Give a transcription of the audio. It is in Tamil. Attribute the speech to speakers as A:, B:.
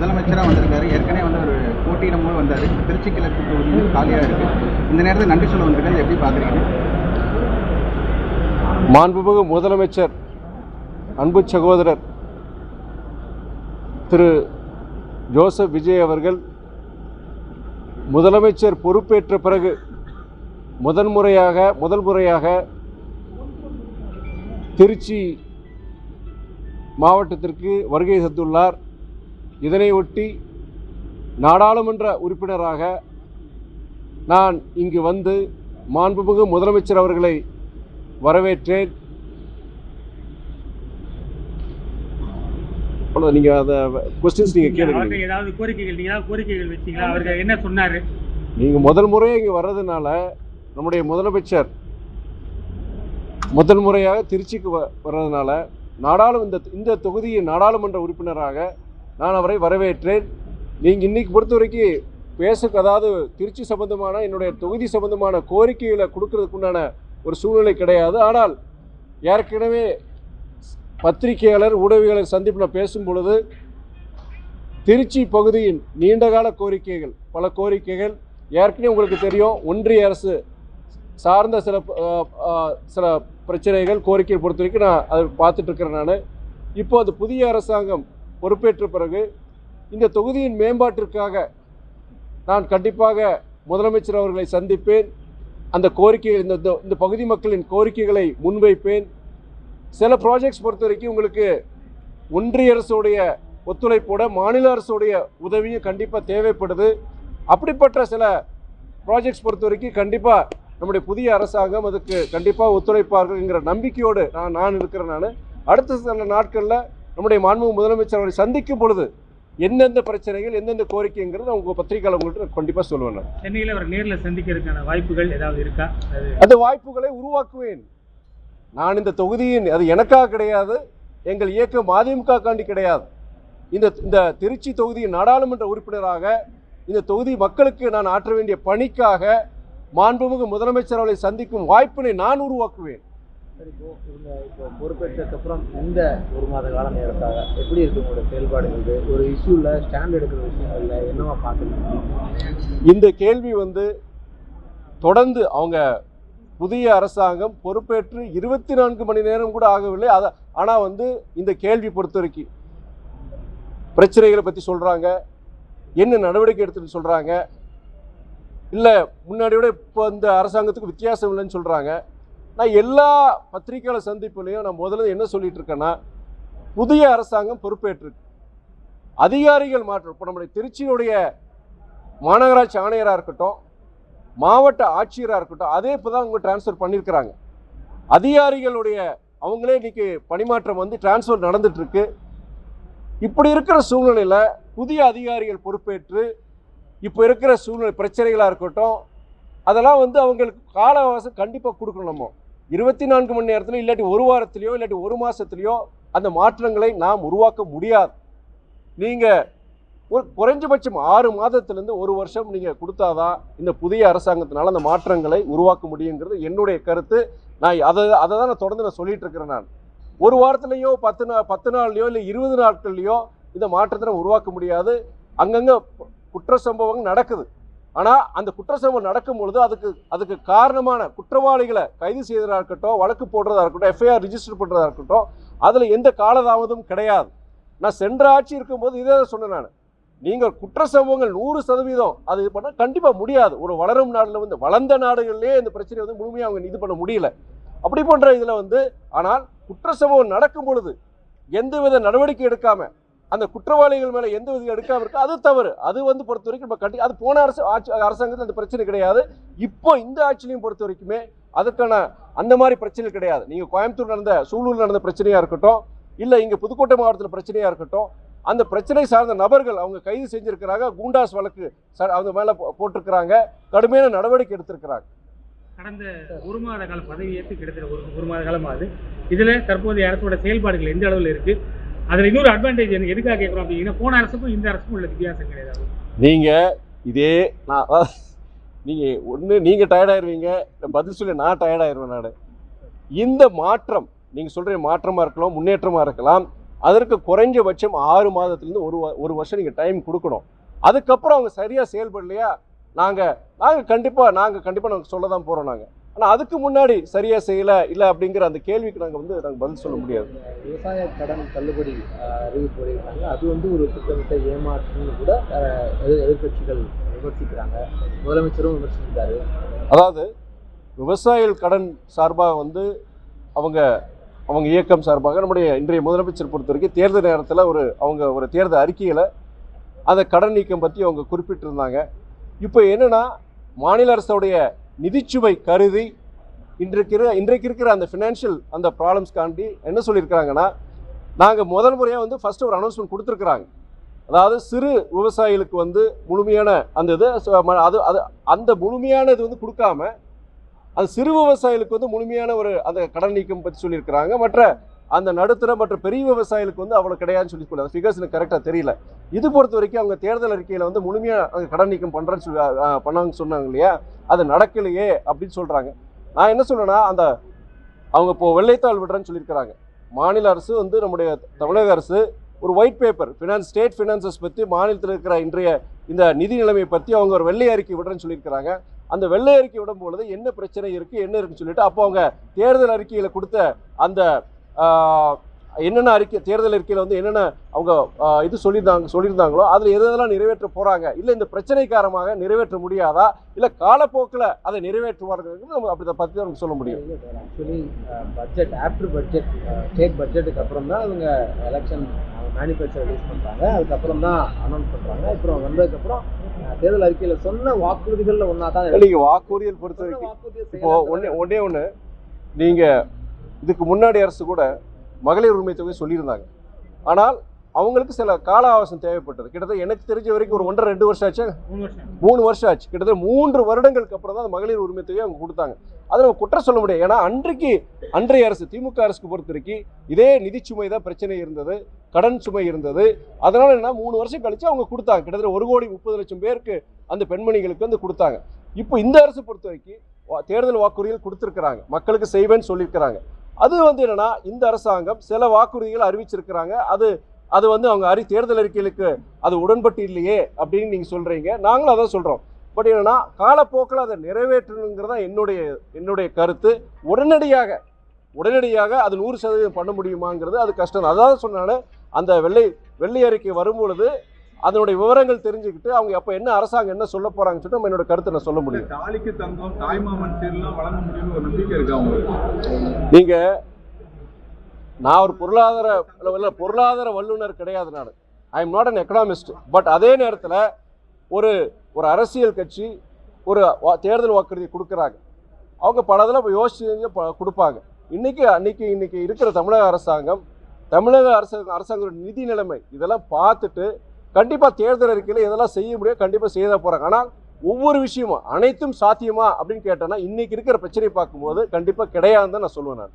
A: முதலமைச்சராக வந்திருக்காரு. ஏற்கனவே வந்து ஒரு போட்டியிடும் வந்தார். திருச்சி கிழக்கு தொகுதியில் காலியாக இருக்கு. இந்த நேரத்தில் நன்றி சொல்ல வந்திருக்காரு. எப்படி பார்க்குறீங்க?
B: மாண்புமிகு முதலமைச்சர் அன்பு சகோதரர் திரு ஜோசப் விஜய் அவர்கள் முதலமைச்சர் பொறுப்பேற்ற பிறகு முதல் முறையாக திருச்சி மாவட்டத்திற்கு வருகை தந்துள்ளார். இதனை ஒட்டி நாடாளுமன்ற உறுப்பினராக நான் இங்கு வந்து மாண்புமிகு முதலமைச்சர் அவர்களை வரவேற்றேன். நீங்க அந்த क्वेश्चंस நீங்க கேளுங்க.
C: ஏதாவது கோரிக்கைகள் வச்சீங்களா? அவருக்கு என்ன சொன்னாரு?
B: நீங்க முதல் முறையாக இங்க வர்றதுனால நம்முடைய முதலமைச்சர் முதல் முறையாக திருச்சிக்கு வர்றதுனால இந்த தொகுதியின் நாடாளுமன்ற உறுப்பினராக நான் அவரை வரவேற்றேன். நீங்கள் இன்னைக்கு பொறுத்த வரைக்கும் அதாவது திருச்சி சம்பந்தமான என்னுடைய தொகுதி சம்பந்தமான கோரிக்கைகளை கொடுக்கறதுக்கு உண்டான ஒரு சூழ்நிலை கிடையாது. ஆனால் ஏற்கனவே பத்திரிகையாளர் ஊடகவியலாளர் சந்திப்பில் பேசும் பொழுது திருச்சி பகுதியின் நீண்டகால கோரிக்கைகள் பல கோரிக்கைகள் ஏற்கனவே உங்களுக்கு தெரியும். ஒன்றிய அரசு சார்ந்த சில பிரச்சனைகள் கோரிக்கையை பொறுத்த வரைக்கும் நான் அதை பார்த்துட்டு இருக்கிறேன். நான் இப்போ அது புதிய அரசாங்கம் பொறுப்பேற்ற பிறகு இந்த தொகுதியின் மேம்பாட்டிற்காக நான் கண்டிப்பாக முதலமைச்சர் அவர்களை சந்திப்பேன். அந்த கோரிக்கைகள் இந்த பகுதி மக்களின் கோரிக்கைகளை முன்வைப்பேன். சில ப்ராஜெக்ட்ஸ் பொறுத்த வரைக்கும் உங்களுக்கு ஒன்றிய அரசுடைய ஒத்துழைப்போட மாநில அரசுடைய உதவியும் கண்டிப்பாக தேவைப்படுது. அப்படிப்பட்ட சில ப்ராஜெக்ட்ஸ் பொறுத்த வரைக்கும் கண்டிப்பாக நம்முடைய புதிய அரசாங்கம் அதுக்கு கண்டிப்பாக ஒத்துழைப்பார்கள்ங்கிற நம்பிக்கையோடு நான் இருக்கிறேன். நான் அடுத்த சில நாட்களில் நம்முடைய மாண்புமிகு முதலமைச்சர் அவரை சந்திக்கும் பொழுது எந்தெந்த பிரச்சனைகள் எந்தெந்த கோரிக்கைங்கிறது நான் உங்கள் பத்திரிகையாளர் உங்கள்கிட்ட கண்டிப்பாக சொல்லுவேன். நான்
C: சென்னையில் அவர் நேரில் சந்திக்கிறதுக்கான வாய்ப்புகள் ஏதாவது இருக்கா?
B: அந்த வாய்ப்புகளை உருவாக்குவேன். நான் இந்த தொகுதியின் அது எனக்காக கிடையாது, எங்கள் இயக்கம் அதிமுக காண்டி கிடையாது. இந்த திருச்சி தொகுதியின் நாடாளுமன்ற உறுப்பினராக இந்த தொகுதி மக்களுக்கு நான் ஆற்ற வேண்டிய பணிக்காக மாண்புமிகு முதலமைச்சர் அவர்களை சந்திக்கும் வாய்ப்பினை நான் உருவாக்குவேன்.
D: இப்போ பொறுப்பேற்றதுக்கு அப்புறம் இந்த ஒரு மாத கால நேரத்தாக எப்படி இருக்கு உங்களோட செயல்பாடுகள்? ஒரு இஷ்யூவில் ஸ்டாண்ட் எடுக்கிற விஷயங்கள்ல என்னவா பார்த்துருக்கீங்க?
B: இந்த கேள்வி தொடர்ந்து அவங்க புதிய அரசாங்கம் பொறுப்பேற்று 24 மணி நேரம் கூட ஆகவில்லை. ஆனால் இந்த கேள்வி பொறுத்த வரைக்கும் பிரச்சனைகளை பற்றி சொல்கிறாங்க, என்ன நடவடிக்கை எடுத்துன்னு சொல்கிறாங்க, இல்லை முன்னாடியோட இப்போ இந்த அரசாங்கத்துக்கு வித்தியாசம் இல்லைன்னு சொல்கிறாங்க. நான் எல்லா பத்திரிகையாளர் சந்திப்புலையும் நான் முதல்ல என்ன சொல்லிட்டு இருக்கேன்னா, புதிய அரசாங்கம் பொறுப்பேற்றிருக்கு, அதிகாரிகள் மாற்றம். இப்போ நம்முடைய திருச்சியுடைய மாநகராட்சி ஆணையராக இருக்கட்டும், மாவட்ட ஆட்சியராக இருக்கட்டும், அதே இப்போ தான் அவங்க டிரான்ஸ்ஃபர் பண்ணியிருக்கிறாங்க. அதிகாரிகளுடைய அவங்களே இன்னைக்கு பணிமாற்றம் டிரான்ஸ்ஃபர் நடந்துட்டுருக்கு. இப்படி இருக்கிற சூழ்நிலையில் புதிய அதிகாரிகள் பொறுப்பேற்று இப்போ இருக்கிற சூழ்நிலை பிரச்சனைகளாக இருக்கட்டும், அதெல்லாம் அவங்களுக்கு கால அவகாசம் கண்டிப்பாக கொடுக்கணும். நம்ம 24 மணி நேரத்தில் இல்லாட்டி ஒரு வாரத்திலையோ இல்லாட்டி ஒரு மாதத்துலையோ அந்த மாற்றங்களை நாம் உருவாக்க முடியாது. நீங்கள் ஒரு குறைஞ்சபட்சம் 6 மாதத்துலேருந்து ஒரு வருஷம் நீங்கள் கொடுத்தாதான் இந்த புதிய அரசாங்கத்தினால அந்த மாற்றங்களை உருவாக்க முடியுங்கிறது என்னுடைய கருத்து. நான் அதை தான் நான் தொடர்ந்து சொல்லிட்டு இருக்கிறேன். நான் ஒரு வாரத்துலேயோ 10 நாள்லையோ இல்லை 20 நாட்கள்லையோ இந்த மாற்றத்தை உருவாக்க முடியாது. அங்கங்கே குற்ற சம்பவங்கள் நடக்குது. ஆனால் அந்த குற்ற சம்பவம் நடக்கும் பொழுது அதுக்கு காரணமான குற்றவாளிகளை கைது செய்வதாக இருக்கட்டும், வழக்கு போடுறதா இருக்கட்டும், எஃப்ஐஆர் ரிஜிஸ்டர் பண்ணுறதா இருக்கட்டும், அதில் எந்த காலதாமதமும் கிடையாது. நான் சென்ற ஆட்சி இருக்கும்போது இதே சொன்னேன். நான் நீங்கள் குற்ற சம்பவங்கள் 100% அது இது பண்ணால் கண்டிப்பாக முடியாது. ஒரு வளரும் நாட்டில் வளர்ந்த நாடுகள்லேயே இந்த பிரச்சனையை முழுமையாக அவங்க இது பண்ண முடியல. அப்படி போன்ற இதில் ஆனால் குற்ற சம்பவம் நடக்கும் பொழுது எந்தவித நடவடிக்கை எடுக்காமல் அந்த குற்றவாளிகள் மேலே எந்த விதம் எடுக்காமல் இருக்கு, அது தவறு. அது பொறுத்த வரைக்கும் நம்ம அது போன அரசாங்கத்தில் அந்த பிரச்சனை கிடையாது. இப்போ இந்த ஆட்சியிலையும் பொறுத்த வரைக்குமே அதுக்கான அந்த மாதிரி பிரச்சனை கிடையாது. நீங்கள் கோயம்புத்தூர் சூலூர் நடந்த பிரச்சனையாக இருக்கட்டும், இல்லை இங்கே புதுக்கோட்டை மாவட்டத்தில் பிரச்சனையாக இருக்கட்டும், அந்த பிரச்சனை சார்ந்த நபர்கள் அவங்க கைது செஞ்சுருக்கிறாங்க. கூண்டாஸ் வழக்கு அவங்க மேலே போட்டிருக்கிறாங்க, கடுமையான நடவடிக்கை எடுத்திருக்கிறாங்க.
C: கடந்த ஒரு மாத கால பதவியேற்று கிட்டத்தட்ட ஒரு மாத காலமாகுது. இதில் தற்போதைய அரசோட செயல்பாடுகள் எந்த அளவில் இருக்குது? அதில் இன்னொரு அட்வான்டேஜ் எதுக்காக கேட்குறோம் அப்படின்னா, போன அரசுக்கும் இந்த அரசுக்கும் உள்ள வித்தியாசம் கிடையாது.
B: நீங்கள் டயர்டாயிருவீங்க, பதில் சொல்லி நான் டயர்டாயிருவேன். நான் இந்த மாற்றம் நீங்கள் சொல்கிற மாற்றமாக இருக்கலாம், முன்னேற்றமாக இருக்கலாம், அதற்கு குறைஞ்சபட்சம் 6 மாதத்துலேருந்து ஒரு வருஷம் நீங்கள் டைம் கொடுக்கணும். அதுக்கப்புறம் அவங்க சரியாக செயல்படலையா நாங்கள் கண்டிப்பாக நாங்கள் சொல்ல தான் போகிறோம். ஆனால் அதுக்கு முன்னாடி சரியாக செய்யலை இல்லை அப்படிங்கிற அந்த கேள்விக்கு நாங்கள் பதில் சொல்ல முடியாது.
D: விவசாய கடன் தள்ளுபடி அறிவிப்பு வெளியிட்டாங்க. அது ஒரு திட்டமிட்ட ஏமாற்றுன்னு கூட எதிர்கட்சிகள் விமர்சிக்கிறாங்க. முதலமைச்சரும் விமர்சிக்கிறாரு.
B: அதாவது விவசாயிகள் கடன் சார்பாக அவங்க இயக்கம் சார்பாக நம்முடைய இன்றைய முதலமைச்சர் பொறுத்த வரைக்கும் தேர்தல் நேரத்தில் அவங்க ஒரு தேர்தல் அறிக்கையில் அந்த கடன் நீக்கம் பற்றி அவங்க குறிப்பிட்டிருந்தாங்க. இப்போ என்னென்னா மாநில அரசுடைய நிதிச்சுமை கருதி இன்றைக்கு இருக்கிற அந்த ஃபினான்ஷியல் அந்த ப்ராப்ளம்ஸ்காண்டி என்ன சொல்லியிருக்கிறாங்கன்னா, நாங்கள் முதல் முறையாக ஃபஸ்ட்டு ஒரு அனௌன்ஸ்மெண்ட் கொடுத்துருக்குறாங்க. அதாவது சிறு விவசாயிகளுக்கு முழுமையான அந்த இது அந்த முழுமையான இது கொடுக்காம அது சிறு விவசாயிகளுக்கு முழுமையான அந்த கடன் நீக்கம் பற்றி சொல்லியிருக்கிறாங்க. மற்ற அந்த நடுத்தர மற்ற பெரிய விவசாயிகளுக்கு அவ்வளோ கிடையாதுன்னு சொல்லி அந்த ஃபிகர்ஸ் எனக்கு கரெக்டாக தெரியல. இது பொறுத்த வரைக்கும் அவங்க தேர்தல் அறிக்கையில் முழுமையாக கடன் நீக்கம் பண்ணாங்க சொன்னாங்க இல்லையா, அது நடக்கலையே அப்படின்னு சொல்கிறாங்க. நான் என்ன சொல்றேன்னா, அவங்க இப்போ வெள்ளைத்தாள் விடுறேன்னு சொல்லியிருக்கிறாங்க. மாநில அரசு நம்முடைய தமிழக அரசு ஒரு ஒயிட் பேப்பர் ஸ்டேட் ஃபினான்சஸ் பற்றி மாநிலத்தில் இருக்கிற இன்றைய இந்த நிதி நிலைமை பற்றி அவங்க ஒரு வெள்ளை அறிக்கை விடுறேன்னு சொல்லியிருக்கிறாங்க. அந்த வெள்ளை அறிக்கை விடும்பொழுது என்ன பிரச்சனை இருக்குது என்ன இருக்குன்னு சொல்லிட்டு அப்போ அவங்க தேர்தல் அறிக்கையில் கொடுத்த அந்த என்னென்ன அறிக்கை தேர்தல் அறிக்கையில் என்னென்ன அவங்க இது சொல்லியிருந்தாங்களோ அதில் எதெல்லாம் நிறைவேற்ற போகிறாங்க, இல்லை இந்த பிரச்சனை காரணமாக நிறைவேற்ற முடியாதா, இல்லை காலப்போக்கில் அதை நிறைவேற்றுவார்கள் நம்ம அப்படி பற்றி தான் சொல்ல முடியும்.
D: Actually budget after budget state பட்ஜெட்டுக்கு அப்புறம் தான் அவங்க எலெக்ஷன் மேனிஃபெஸ்டோ ரிலீஸ் பண்ணுறாங்க. அதுக்கப்புறம் தான் அனௌன்ஸ் பண்ணுறாங்க. அப்புறம் வந்ததுக்கப்புறம் தேர்தல் அறிக்கையில் சொன்ன வாக்குறுதிகளில் ஒன்றா தான்
B: நீங்கள் வாக்குறுதிகள் பொறுத்த வரைக்கும் இப்போது ஒன்று நீங்கள் இதுக்கு முன்னாடி அரசு கூட மகளிர் உரிமை தொகை சொல்லியிருந்தாங்க. ஆனால் அவங்களுக்கு சில கால அவகாசம் தேவைப்பட்டது. கிட்டத்தட்ட எனக்கு தெரிஞ்ச வரைக்கும் ஒரு 1.5-2 வருஷம் ஆச்சு, 3 வருஷம் ஆச்சு. கிட்டத்தட்ட 3 வருடங்களுக்கு அப்புறம் தான் அந்த மகளிர் உரிமை தொகையை அவங்க கொடுத்தாங்க. அதை நம்ம குற்றம் சொல்ல முடியாது. ஏன்னா அன்றைய அரசு திமுக அரசுக்கு பொறுத்த வரைக்கும் இதே நிதிச்சுமை தான் பிரச்சனை இருந்தது, கடன் சுமை இருந்தது. அதனால என்ன 3 வருஷம் கழிச்சு அவங்க கொடுத்தாங்க. கிட்டத்தட்ட 1,30,00,000 பேருக்கு அந்த பெண்மணிகளுக்கு கொடுத்தாங்க. இப்போ இந்த அரசு பொறுத்த வரைக்கும் தேர்தல் வாக்குறுதிகள் கொடுத்துருக்குறாங்க, மக்களுக்கு செய்வேன்னு சொல்லியிருக்கிறாங்க. அது என்னன்னா இந்த அரசாங்கம் சில வாக்குறுதிகள் அறிவிச்சிருக்கிறாங்க. அது அவங்க தேர்தல் அறிக்கைகளுக்கு அது உடன்பட்டு இல்லையே அப்படின்னு நீங்கள் சொல்கிறீங்க. நாங்களும் அதான் சொல்கிறோம். பட் என்னன்னா காலப்போக்கில் அதை நிறைவேற்றணுங்கிறதா என்னுடைய கருத்து. உடனடியாக அது 100% பண்ண முடியுமாங்கிறது அது கஷ்டம். அதாவது சொன்னாலும் அந்த வெள்ளை அறிக்கை வரும்பொழுது அதனுடைய விவரங்கள் தெரிஞ்சுக்கிட்டு அவங்க அப்போ என்ன அரசாங்கம் என்ன சொல்ல போறாங்கன்னு சொல்லிட்டு நம்ம என்னோட கருத்தை நான் சொல்ல முடியும்.
A: தாலிக்கு தங்கம் தாய்மாமன் சீர்லாம் வழங்க முடியும்னு ஒரு நம்பிக்கை இருக்கு அவங்களுக்கு.
B: நீங்க நான் ஒரு பொருளாதார வல்லுநர் கிடையாது. I am not an economist. But அதே நேரத்தில் ஒரு அரசியல் கட்சி ஒரு தேர்தல் வாக்குறுதி கொடுக்குறாங்க. அவங்க பல இதில் யோசிச்சு கொடுப்பாங்க. இன்னைக்கு இருக்கிற தமிழக அரசாங்கத்தோட நிதி நிலைமை இதெல்லாம் பார்த்துட்டு கண்டிப்பாக தேர்தல் அறிக்கையில் இதெல்லாம் செய்ய முடியும், கண்டிப்பாக செய்ய தான் போகிறாங்க. ஆனால் ஒவ்வொரு விஷயமும் அனைத்தும் சாத்தியமா அப்படின்னு கேட்டேன்னா இன்னைக்கு இருக்கிற பிரச்சனையை பார்க்கும்போது கண்டிப்பாக கிடையாதுன்னு தான் நான் சொல்லுவேன்.